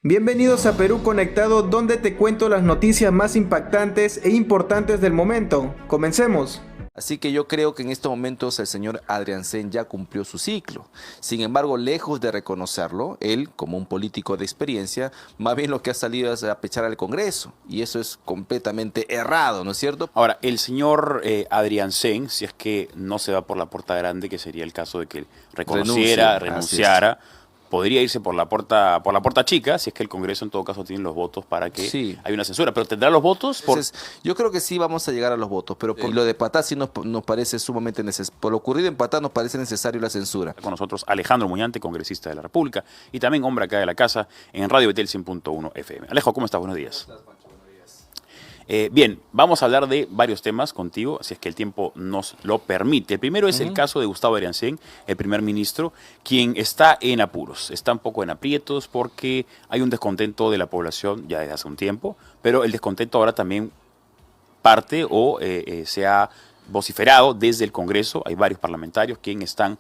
Bienvenidos a Perú Conectado, donde te cuento las noticias más impactantes e importantes del momento. Comencemos. Así que yo creo que en estos momentos el señor Adriancén ya cumplió su ciclo. Sin embargo, lejos de reconocerlo, él, como un político de experiencia, más bien lo que ha salido es a pechar al Congreso. Y eso es completamente errado, ¿no es cierto? Ahora, el señor Adriancén, si es que no se va por la puerta grande, que sería el caso de que él renunciara, podría irse por la puerta chica, si es que el Congreso en todo caso tiene los votos para que haya una censura. Pero tendrá los votos yo creo que sí vamos a llegar a los votos, pero por lo de Patá sí nos parece sumamente necesario. Por lo ocurrido en Patá nos parece necesario la censura. Con nosotros Alejandro Muñante, congresista de la República, y también hombre acá de la casa en Radio Betel 100.1 FM. Alejo, ¿cómo estás? Buenos días. Bien, vamos a hablar de varios temas contigo, si es que el tiempo nos lo permite. El primero es el caso de Gustavo Adriancén, el primer ministro, quien está en apuros, está un poco en aprietos porque hay un descontento de la población ya desde hace un tiempo, pero el descontento ahora también parte o se ha vociferado desde el Congreso. Hay varios parlamentarios quienes están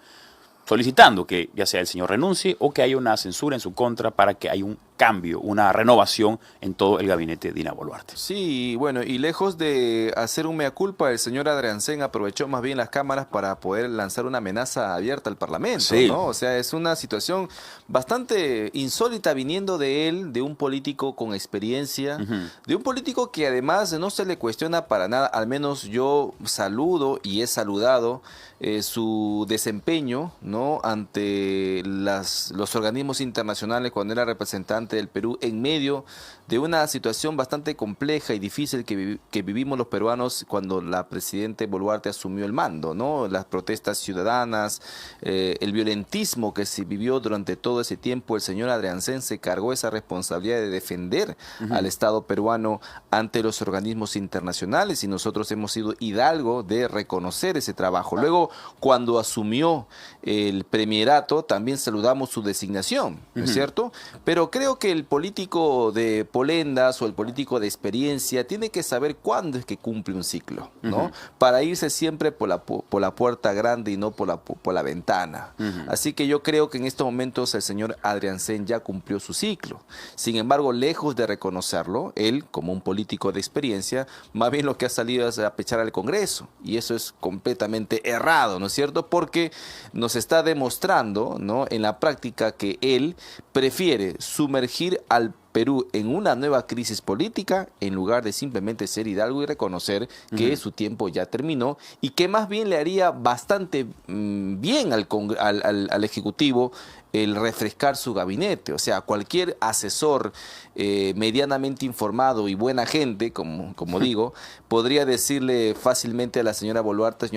solicitando que ya sea el señor renuncie o que haya una censura en su contra para que haya un cambio, una renovación en todo el gabinete de Dina Boluarte. Sí, bueno, y lejos de hacer un mea culpa, el señor Adriancén aprovechó más bien las cámaras para poder lanzar una amenaza abierta al Parlamento, sí, ¿no? O sea, es una situación bastante insólita viniendo de él, de un político con experiencia, de un político que además no se le cuestiona para nada, al menos yo saludo y he saludado su desempeño, ¿no?, ante los organismos internacionales cuando era representante del Perú en medio de una situación bastante compleja y difícil que vivimos los peruanos cuando la presidenta Boluarte asumió el mando, ¿no? Las protestas ciudadanas, el violentismo que se vivió durante todo ese tiempo. El señor Adriancén se cargó esa responsabilidad de defender al Estado peruano ante los organismos internacionales y nosotros hemos sido hidalgo de reconocer ese trabajo. Luego, cuando asumió el premierato, también saludamos su designación, ¿no es cierto? Pero creo que el político de polendas o el político de experiencia tiene que saber cuándo es que cumple un ciclo, ¿no? Para irse siempre por la puerta grande y no por la ventana. Así que yo creo que en estos momentos el señor Adriancén ya cumplió su ciclo. Sin embargo, lejos de reconocerlo, él, como un político de experiencia, más bien lo que ha salido es a pechar al Congreso. Y eso es completamente errado, ¿no es cierto? Porque nos está demostrando, ¿no?, en la práctica que él prefiere sumergir al Perú en una nueva crisis política en lugar de simplemente ser hidalgo y reconocer que su tiempo ya terminó y que más bien le haría bastante bien al Ejecutivo el refrescar su gabinete. O sea, cualquier asesor medianamente informado y buena gente, como digo, podría decirle fácilmente a la señora Boluarte,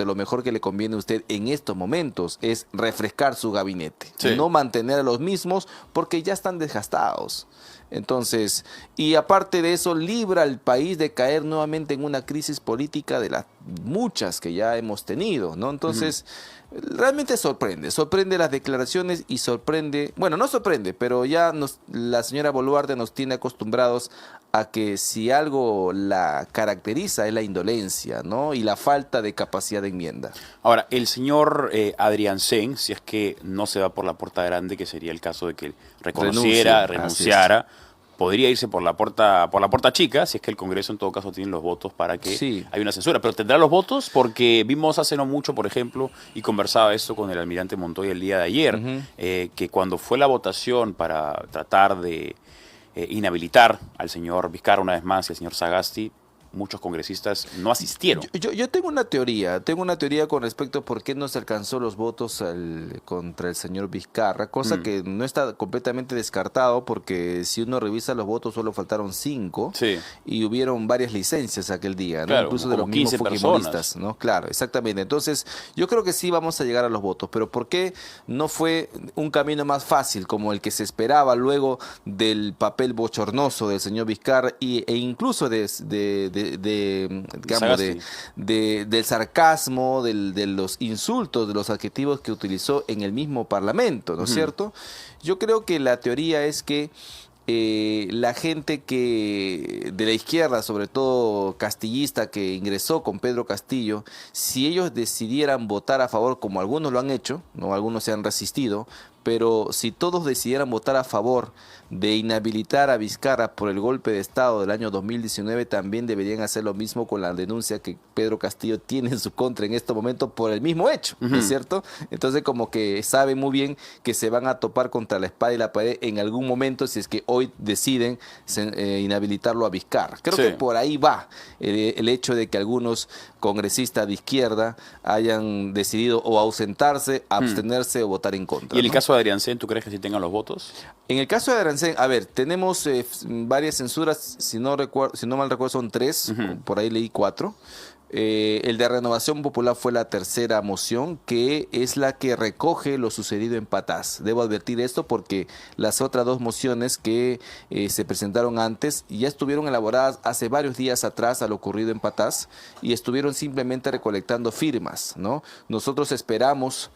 lo mejor que le conviene a usted en estos momentos es refrescar su gabinete, no mantener a los mismos porque ya están desgastados. Entonces, y aparte de eso, libra al país de caer nuevamente en una crisis política de las muchas que ya hemos tenido, ¿no? Entonces, realmente sorprende las declaraciones y sorprende, bueno, no sorprende, pero ya la señora Boluarte nos tiene acostumbrados a que si algo la caracteriza es la indolencia, ¿no?, y la falta de capacidad de enmienda. Ahora, el señor Adriancén, si es que no se va por la puerta grande, que sería el caso de que él renunciara, podría irse por la puerta chica, si es que el Congreso en todo caso tiene los votos para que haya una censura. Pero tendrá los votos porque vimos hace no mucho, por ejemplo, y conversaba esto con el almirante Montoya el día de ayer, que cuando fue la votación para tratar de inhabilitar al señor Vizcarra una vez más y al señor Sagasti, muchos congresistas no asistieron. Yo tengo una teoría con respecto a por qué no se alcanzó los votos contra el señor Vizcarra, cosa que no está completamente descartado porque si uno revisa los votos solo faltaron 5 y hubieron varias licencias aquel día, ¿no? Claro, incluso de los mismos fujimoristas, ¿no? Claro, exactamente. Entonces, yo creo que sí vamos a llegar a los votos, pero ¿por qué no fue un camino más fácil como el que se esperaba luego del papel bochornoso del señor Vizcarra e incluso del sarcasmo, de los insultos, de los adjetivos que utilizó en el mismo Parlamento, ¿no es cierto? Yo creo que la teoría es que la gente que de la izquierda, sobre todo castillista, que ingresó con Pedro Castillo, si ellos decidieran votar a favor, como algunos lo han hecho, no, algunos se han resistido, pero si todos decidieran votar a favor de inhabilitar a Vizcarra por el golpe de Estado del año 2019, también deberían hacer lo mismo con la denuncia que Pedro Castillo tiene en su contra en este momento por el mismo hecho, ¿no es cierto? Entonces como que saben muy bien que se van a topar contra la espada y la pared en algún momento si es que hoy deciden inhabilitarlo a Vizcarra. Creo que por ahí va el hecho de que algunos congresistas de izquierda hayan decidido o ausentarse, abstenerse o votar en contra. ¿Y en el caso de Adriancén, tú crees que sí tengan los votos? En el caso de Adriancén, a ver, tenemos varias censuras, si no mal recuerdo son 3, por ahí leí 4. El de Renovación Popular fue la tercera moción, que es la que recoge lo sucedido en Patás. Debo advertir esto porque las otras 2 mociones que se presentaron antes ya estuvieron elaboradas hace varios días atrás a lo ocurrido en Patás y estuvieron simplemente recolectando firmas, ¿no? Nosotros esperamos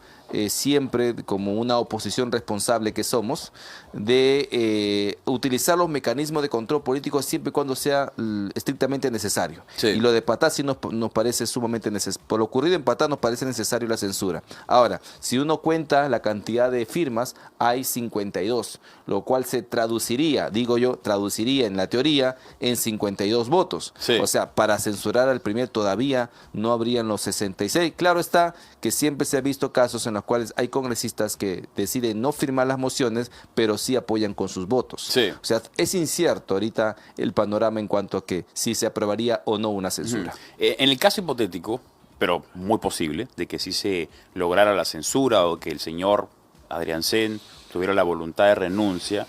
siempre, como una oposición responsable que somos, de utilizar los mecanismos de control político siempre y cuando sea estrictamente necesario. Sí. Y lo de Patás sí nos parece sumamente necesario. Por lo ocurrido en Patás nos parece necesario la censura. Ahora, si uno cuenta la cantidad de firmas, hay 52, lo cual se traduciría, digo yo, traduciría en la teoría en 52 votos. Sí. O sea, para censurar al Premier todavía no habrían los 66. Claro está que siempre se ha visto casos en los cuales hay congresistas que deciden no firmar las mociones, pero sí apoyan con sus votos. Sí. O sea, es incierto ahorita el panorama en cuanto a que si se aprobaría o no una censura. En el caso hipotético, pero muy posible, de que sí se lograra la censura o que el señor Adriancén tuviera la voluntad de renuncia,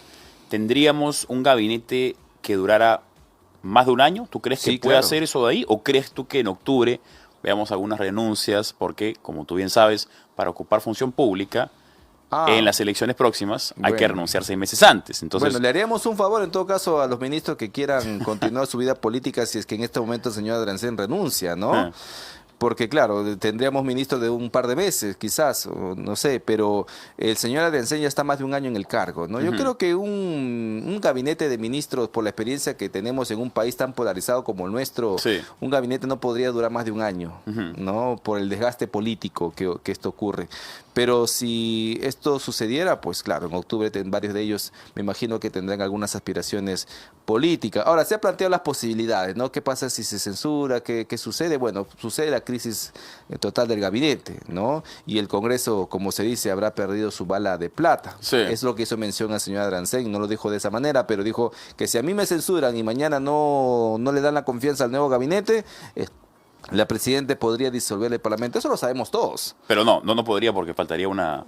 ¿tendríamos un gabinete que durara más de un año? ¿Tú crees que puede hacer eso de ahí? ¿O crees tú que en octubre veamos algunas renuncias? Porque, como tú bien sabes, para ocupar función pública, en las elecciones próximas hay que renunciar 6 meses antes. Entonces, bueno, le haríamos un favor en todo caso a los ministros que quieran continuar su vida política si es que en este momento el señor Adriancén renuncia, ¿no? Porque claro, tendríamos ministros de un par de meses, quizás, o no sé, pero el señor Adriancén ya está más de un año en el cargo, ¿no? Yo creo que un gabinete de ministros, por la experiencia que tenemos en un país tan polarizado como el nuestro, un gabinete no podría durar más de un año, ¿no? Por el desgaste político que esto ocurre. Pero si esto sucediera, pues claro, en octubre varios de ellos me imagino que tendrán algunas aspiraciones políticas. Ahora, se han planteado las posibilidades, ¿no? ¿Qué pasa si se censura? ¿Qué sucede? Bueno, sucede la crisis total del gabinete, ¿no? Y el Congreso, como se dice, habrá perdido su bala de plata. Sí. Es lo que hizo mención al señor Adriancén, no lo dijo de esa manera, pero dijo que si a mí me censuran y mañana no le dan la confianza al nuevo gabinete, la presidenta podría disolver el Parlamento. Eso lo sabemos todos. Pero no podría porque faltaría una...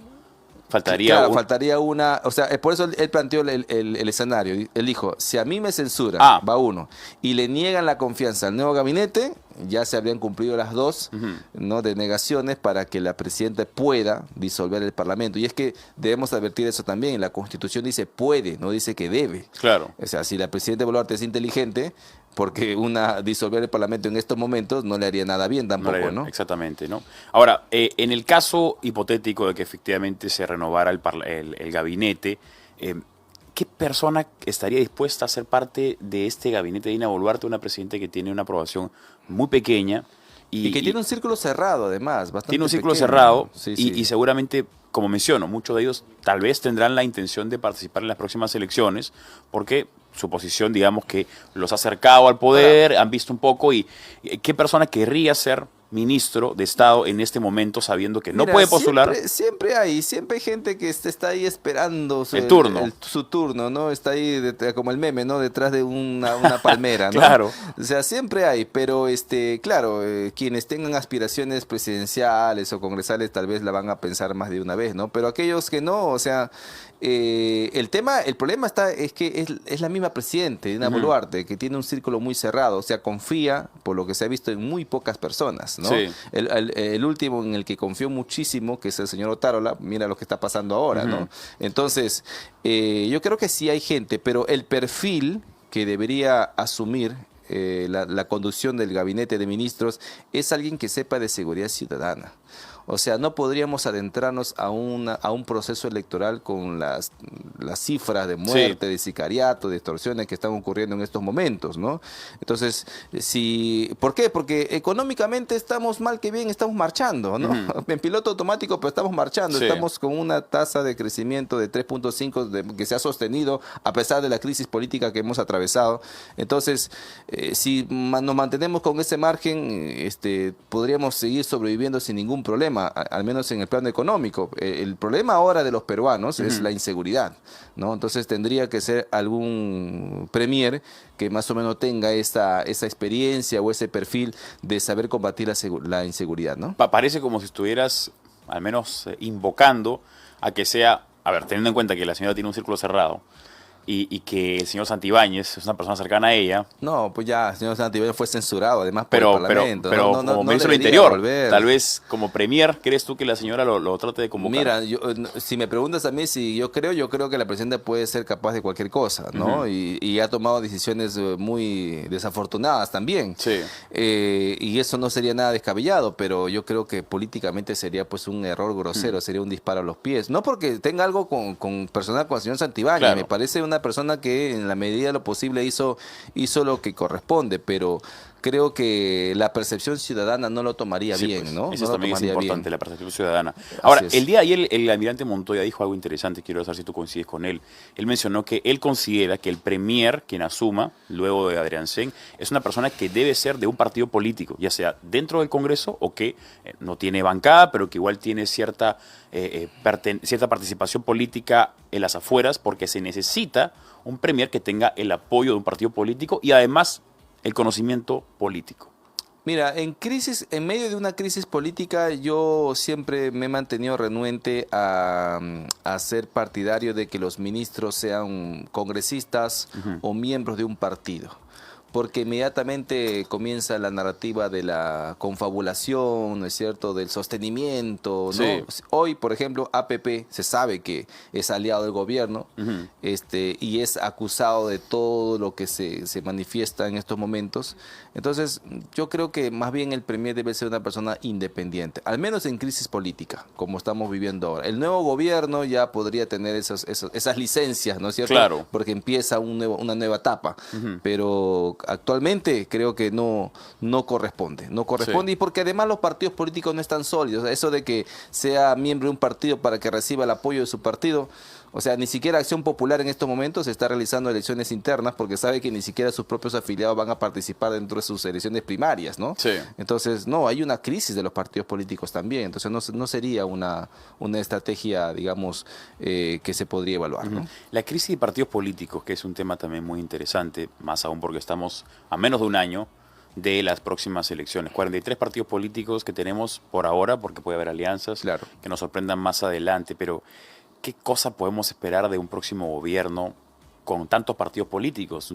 faltaría una... O sea, por eso él planteó el escenario. Él dijo, si a mí me censuran, va uno, y le niegan la confianza al nuevo gabinete, ya se habrían cumplido las 2 ¿no? denegaciones para que la presidenta pueda disolver el Parlamento. Y es que debemos advertir eso también. La Constitución dice puede, no dice que debe. Claro. O sea, si la presidenta Boluarte es inteligente, porque disolver el Parlamento en estos momentos no le haría nada bien tampoco, ¿no? Exactamente, ¿no? Ahora, en el caso hipotético de que efectivamente se renovara el gabinete, ¿qué persona estaría dispuesta a ser parte de este gabinete de Dina Boluarte, una presidenta que tiene una aprobación muy pequeña? Y que tiene un círculo cerrado, además. Tiene un círculo cerrado y seguramente, como menciono, muchos de ellos tal vez tendrán la intención de participar en las próximas elecciones porque su posición, digamos, que los ha acercado al poder, han visto un poco y ¿qué persona querría ser ministro de Estado en este momento sabiendo que no puede postular? Siempre hay gente que está ahí esperando su turno, ¿no? Está ahí como el meme, ¿no? Detrás de una palmera, ¿no? Claro. O sea, siempre hay, pero claro, quienes tengan aspiraciones presidenciales o congresales tal vez la van a pensar más de una vez, ¿no? Pero aquellos que no, o sea, el problema es que es la misma presidenta, Dina Boluarte, que tiene un círculo muy cerrado, o sea, confía, por lo que se ha visto, en muy pocas personas, ¿no? Sí. El último en el que confió muchísimo, que es el señor Otárola, mira lo que está pasando ahora, ¿no? Entonces, yo creo que sí hay gente, pero el perfil que debería asumir la conducción del gabinete de ministros es alguien que sepa de seguridad ciudadana. O sea, no podríamos adentrarnos a un proceso electoral con las cifras de muerte, de sicariato, de extorsiones que están ocurriendo en estos momentos, ¿no? Entonces, ¿por qué? Porque económicamente estamos mal que bien, estamos marchando, ¿no? En piloto automático, pero estamos marchando, estamos con una tasa de crecimiento de 3.5 que se ha sostenido a pesar de la crisis política que hemos atravesado. Entonces, si nos mantenemos con ese margen, podríamos seguir sobreviviendo sin ningún problema, al menos en el plano económico. El problema ahora de los peruanos es la inseguridad, ¿no? Entonces tendría que ser algún premier que más o menos tenga esa experiencia o ese perfil de saber combatir la inseguridad, ¿no? Parece como si estuvieras al menos invocando a que sea, a ver, teniendo en cuenta que la señora tiene un círculo cerrado, y que el señor Santibáñez es una persona cercana a ella. No, pues ya, el señor Santibáñez fue censurado además por el Parlamento. Pero como ministro del Interior, tal vez como premier, ¿crees tú que la señora lo trate de convocar? Mira, si me preguntas a mí si yo creo que la presidenta puede ser capaz de cualquier cosa, ¿no? Y ha tomado decisiones muy desafortunadas también. Sí. Y eso no sería nada descabellado, pero yo creo que políticamente sería pues un error grosero, sería un disparo a los pies. No porque tenga algo personal con el señor Santibáñez, claro. Me parece una persona que en la medida de lo posible hizo lo que corresponde, pero creo que la percepción ciudadana no lo tomaría bien, pues, ¿no? Eso no también es importante, bien. La percepción ciudadana. Ahora, el día de ayer el almirante Montoya dijo algo interesante, quiero saber si tú coincides con él. Él mencionó que él considera que el premier, quien asuma, luego de Adrián Sen, es una persona que debe ser de un partido político, ya sea dentro del Congreso o que no tiene bancada, pero que igual tiene cierta participación política en las afueras, porque se necesita un premier que tenga el apoyo de un partido político y además el conocimiento político. Mira, en medio de una crisis política, yo siempre me he mantenido renuente a ser partidario de que los ministros sean congresistas o miembros de un partido. Porque inmediatamente comienza la narrativa de la confabulación, ¿no es cierto?, del sostenimiento, ¿no? Sí. Hoy, por ejemplo, APP se sabe que es aliado del gobierno y es acusado de todo lo que se manifiesta en estos momentos. Entonces, yo creo que más bien el premier debe ser una persona independiente, al menos en crisis política, como estamos viviendo ahora. El nuevo gobierno ya podría tener esas licencias, ¿no es cierto? Claro. Porque empieza una nueva etapa, pero actualmente creo que no corresponde. No corresponde, sí. Y porque además los partidos políticos no están sólidos. Eso de que sea miembro de un partido para que reciba el apoyo de su partido, o sea, ni siquiera Acción Popular en estos momentos está realizando elecciones internas porque sabe que ni siquiera sus propios afiliados van a participar dentro de sus elecciones primarias, ¿no? Sí. Entonces, no, hay una crisis de los partidos políticos también. Entonces, no sería una estrategia, digamos, que se podría evaluar, ¿no? La crisis de partidos políticos, que es un tema también muy interesante, más aún porque estamos a menos de un año de las próximas elecciones. 43 partidos políticos que tenemos por ahora, porque puede haber alianzas que nos sorprendan más adelante, pero ¿qué cosa podemos esperar de un próximo gobierno con tantos partidos políticos,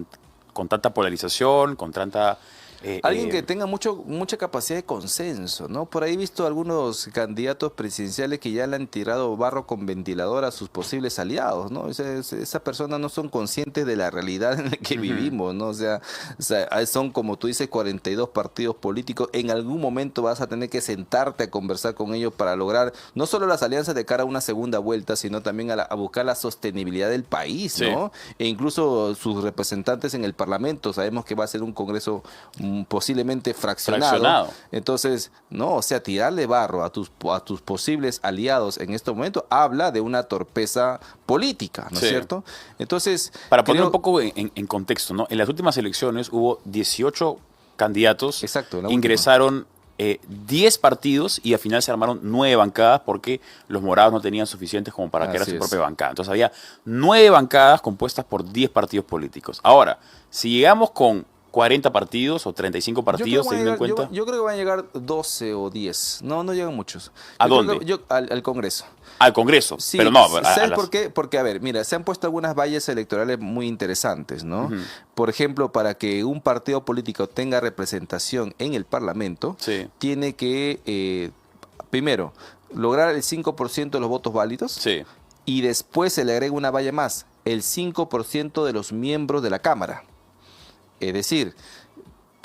con tanta polarización, con tanta... Alguien que tenga mucha capacidad de consenso, ¿no? Por ahí he visto algunos candidatos presidenciales que ya le han tirado barro con ventilador a sus posibles aliados, ¿no? Esas personas no son conscientes de la realidad en la que vivimos, ¿no? O sea, son, como tú dices, 42 partidos políticos. En algún momento vas a tener que sentarte a conversar con ellos para lograr no solo las alianzas de cara a una segunda vuelta, sino también a buscar la sostenibilidad del país, ¿no? Sí. E incluso sus representantes en el Parlamento. Sabemos que va a ser un Congreso posiblemente fraccionado. Entonces, no, o sea, tirarle barro a tus posibles aliados en este momento habla de una torpeza política, ¿no es cierto? Entonces, para poner un poco en contexto, ¿no? En las últimas elecciones hubo 18 candidatos, ingresaron 10 partidos y al final se armaron 9 bancadas porque los morados no tenían suficientes como para crear su propia bancada. Entonces había 9 bancadas compuestas por 10 partidos políticos. Ahora, si llegamos con 40 partidos o 35 partidos, teniendo en cuenta. Yo creo que van a llegar 12 o 10. No llegan muchos. ¿A dónde? Al Congreso. Al Congreso, sí, pero no. ¿Sabes por qué? Porque, a ver, mira, se han puesto algunas vallas electorales muy interesantes, ¿no? Por ejemplo, para que un partido político tenga representación en el Parlamento, tiene que, primero, lograr el 5% de los votos válidos y después se le agrega una valla más, el 5% de los miembros de la Cámara. Es decir,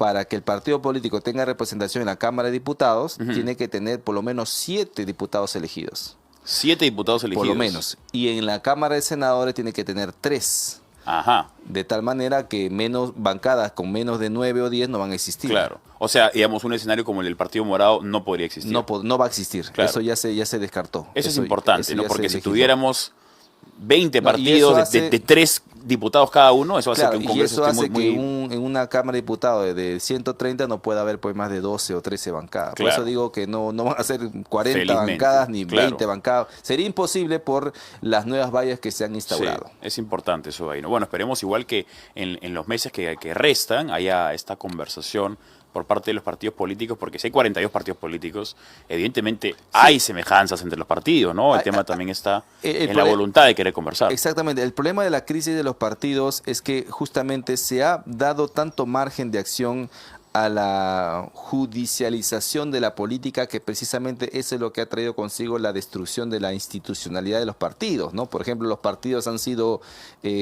para que el partido político tenga representación en la Cámara de Diputados, tiene que tener por lo menos 7 diputados elegidos. 7 diputados elegidos. Por lo menos. Y en la Cámara de Senadores tiene que tener 3. Ajá. De tal manera que menos bancadas con menos de 9 o 10 no van a existir. Claro. O sea, digamos, un escenario como el del Partido Morado no podría existir. No va a existir. Claro. Eso ya se descartó. Eso es importante, ¿no? Porque si tuviéramos 20 No, partidos hace, de 3 diputados cada uno, eso hace claro, que un Congreso esté muy... en una Cámara de Diputados de 130 no pueda haber pues más de 12 o 13 bancadas. Claro. Por eso digo que no van a ser 40 Felizmente, bancadas ni claro. 20 bancadas. Sería imposible por las nuevas vallas que se han instaurado. Sí, es importante eso ahí, ¿no? Bueno, esperemos igual que en los meses que restan haya esta conversación por parte de los partidos políticos, porque si hay 42 partidos políticos, evidentemente hay semejanzas entre los partidos, ¿no? El tema también está en la voluntad de querer conversar. Exactamente. El problema de la crisis de los partidos es que justamente se ha dado tanto margen de acción a la judicialización de la política, que precisamente eso es lo que ha traído consigo la destrucción de la institucionalidad de los partidos, ¿no? Por ejemplo, los partidos han sido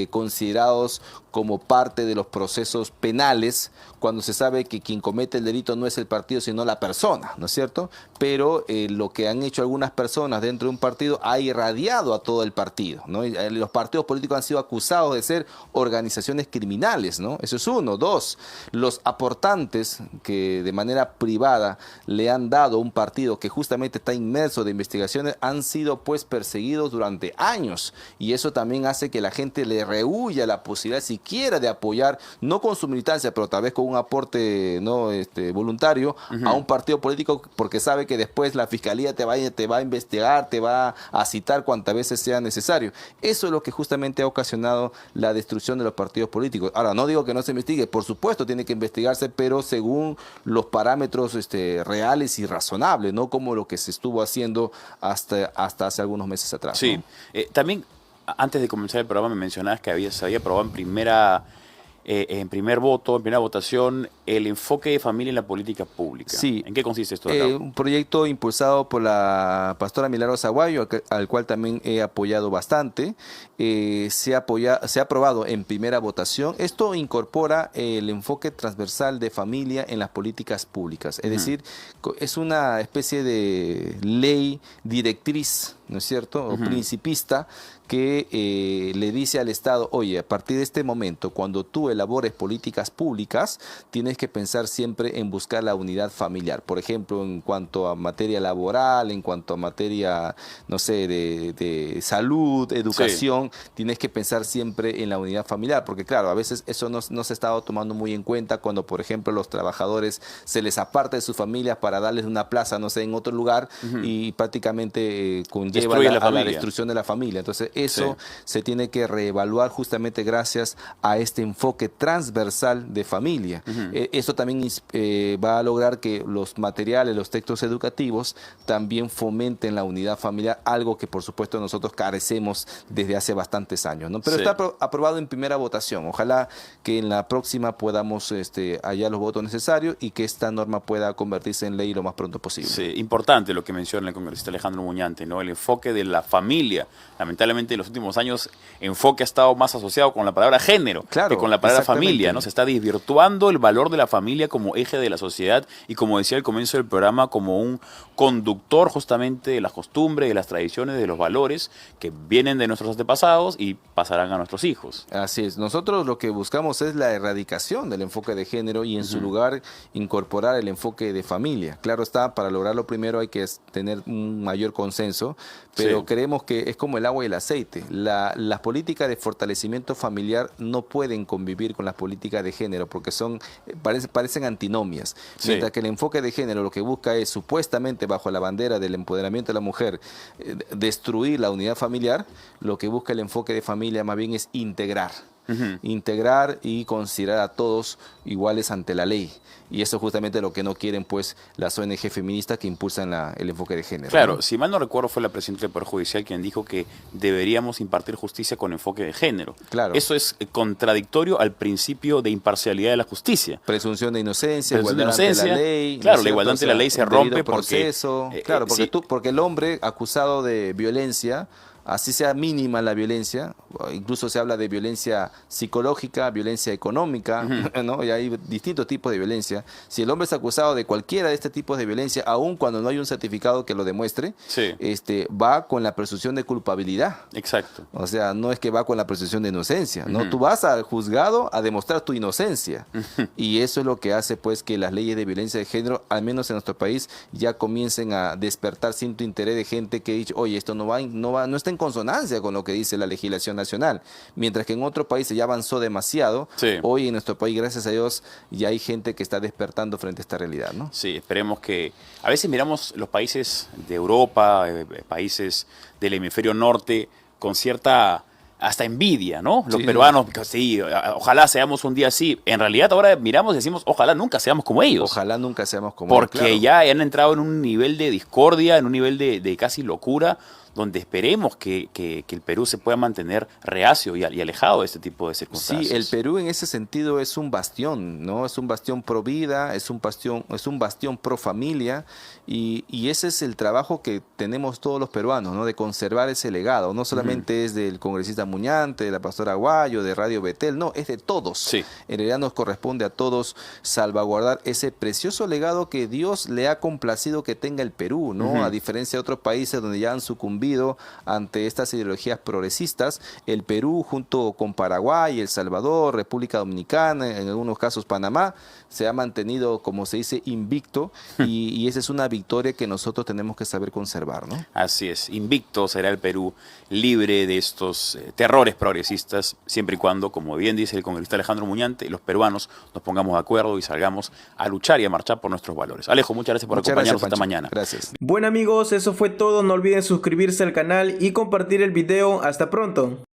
considerados como parte de los procesos penales, cuando se sabe que quien comete el delito no es el partido, sino la persona, ¿no es cierto? Pero lo que han hecho algunas personas dentro de un partido ha irradiado a todo el partido, ¿no? Y, los partidos políticos han sido acusados de ser organizaciones criminales, ¿no? Eso es uno. Dos, los aportantes que de manera privada le han dado un partido que justamente está inmerso de investigaciones han sido pues perseguidos durante años, y eso también hace que la gente le rehuya la posibilidad siquiera de apoyar, no con su militancia, pero tal vez con un aporte no voluntario a un partido político, porque sabe que después la fiscalía te va a investigar, te va a citar cuantas veces sea necesario. Eso es lo que justamente ha ocasionado la destrucción de los partidos políticos. Ahora, no digo que no se investigue, por supuesto tiene que investigarse, pero según los parámetros reales y razonables, no como lo que se estuvo haciendo hasta hace algunos meses atrás. Sí, ¿no? También antes de comenzar el programa me mencionabas que se había aprobado en primer voto, en primera votación, el enfoque de familia en la política pública. Sí. ¿En qué consiste esto? Un proyecto impulsado por la pastora Milagros Aguayo, al cual también he apoyado bastante. Se ha aprobado en primera votación. Esto incorpora el enfoque transversal de familia en las políticas públicas. Es decir, es una especie de ley directriz, ¿no es cierto?, o principista, que le dice al Estado: oye, a partir de este momento, cuando tú elabores políticas públicas, tienes que pensar siempre en buscar la unidad familiar. Por ejemplo, en cuanto a materia laboral, en cuanto a materia, no sé, de salud, educación, tienes que pensar siempre en la unidad familiar, porque claro, a veces eso no se ha estado tomando muy en cuenta cuando, por ejemplo, los trabajadores se les aparta de sus familias para darles una plaza, no sé, en otro lugar, y prácticamente conlleva a la destrucción de la familia. Entonces, eso se tiene que reevaluar justamente gracias a este enfoque transversal de familia. Esto también va a lograr que los materiales, los textos educativos también fomenten la unidad familiar, algo que por supuesto nosotros carecemos desde hace bastantes años, ¿no? Pero está aprobado en primera votación. Ojalá que en la próxima podamos hallar los votos necesarios y que esta norma pueda convertirse en ley lo más pronto posible. Sí, importante lo que menciona el congresista Alejandro Muñante, ¿no? El enfoque de la familia. Lamentablemente en los últimos años enfoque ha estado más asociado con la palabra género que con la palabra familia, ¿no? Se está desvirtuando el valor de la familia como eje de la sociedad y, como decía al comienzo del programa, como un conductor justamente de las costumbres, de las tradiciones, de los valores que vienen de nuestros antepasados y pasarán a nuestros hijos. Así es. Nosotros lo que buscamos es la erradicación del enfoque de género y en su lugar incorporar el enfoque de familia. Claro está, para lograrlo primero hay que tener un mayor consenso, pero creemos que es como el agua y el aceite. Las políticas de fortalecimiento familiar no pueden convivir con las políticas de género porque parecen antinomias. Mientras que el enfoque de género lo que busca es, supuestamente bajo la bandera del empoderamiento de la mujer, destruir la unidad familiar, lo que busca el enfoque de familia más bien es integrar. Integrar y considerar a todos iguales ante la ley. Y eso es justamente lo que no quieren pues las ONG feministas que impulsan el enfoque de género. Claro, ¿no? Si mal no recuerdo fue la presidenta del Poder Judicial quien dijo que deberíamos impartir justicia con enfoque de género. Claro. Eso es contradictorio al principio de imparcialidad de la justicia. Presunción de inocencia, igualdad ante la ley. Claro, la igualdad ante la ley se rompe porque... porque el hombre acusado de violencia así sea mínima la violencia, incluso se habla de violencia psicológica, violencia económica, ¿no? Y hay distintos tipos de violencia. Si el hombre es acusado de cualquiera de este tipo de violencia, aun cuando no hay un certificado que lo demuestre, Sí. Va con la presunción de culpabilidad. Exacto. O sea, no es que va con la presunción de inocencia, ¿no? Tú vas al juzgado a demostrar tu inocencia. Y eso es lo que hace, pues, que las leyes de violencia de género, al menos en nuestro país, ya comiencen a despertar cierto interés de gente que ha dicho, oye, esto no está en consonancia con lo que dice la legislación nacional. Mientras que en otros países ya avanzó demasiado, Sí. hoy en nuestro país, gracias a Dios, ya hay gente que está despertando frente a esta realidad, ¿no? Sí, esperemos que... A veces miramos los países de Europa, países del hemisferio norte, con cierta hasta envidia, ¿no? Los Sí. peruanos, sí, ojalá seamos un día así. En realidad ahora miramos y decimos, ojalá nunca seamos como ellos. Ojalá nunca seamos como Porque claro. ya han entrado en un nivel de discordia, en un nivel de casi locura, donde esperemos que el Perú se pueda mantener reacio y alejado de este tipo de circunstancias. Sí, el Perú en ese sentido es un bastión, ¿no? Es un bastión pro vida, es un bastión pro familia, y ese es el trabajo que tenemos todos los peruanos, ¿no? De conservar ese legado. No solamente es del congresista Muñante, de la pastora Aguayo, de Radio Betel, no, es de todos. Sí. En realidad nos corresponde a todos salvaguardar ese precioso legado que Dios le ha complacido que tenga el Perú, ¿no? A diferencia de otros países donde ya han sucumbido ante estas ideologías progresistas, el Perú junto con Paraguay, El Salvador, República Dominicana, en algunos casos Panamá, se ha mantenido, como se dice, invicto, y esa es una victoria que nosotros tenemos que saber conservar, ¿no? Así es, invicto será el Perú, libre de estos terrores progresistas, siempre y cuando, como bien dice el congresista Alejandro Muñante, los peruanos nos pongamos de acuerdo y salgamos a luchar y a marchar por nuestros valores. Alejo, muchas gracias por Muchas acompañarnos gracias, esta Pancho. mañana. Gracias. Bueno amigos, eso fue todo. No olviden suscribirse al canal y compartir el video. Hasta pronto.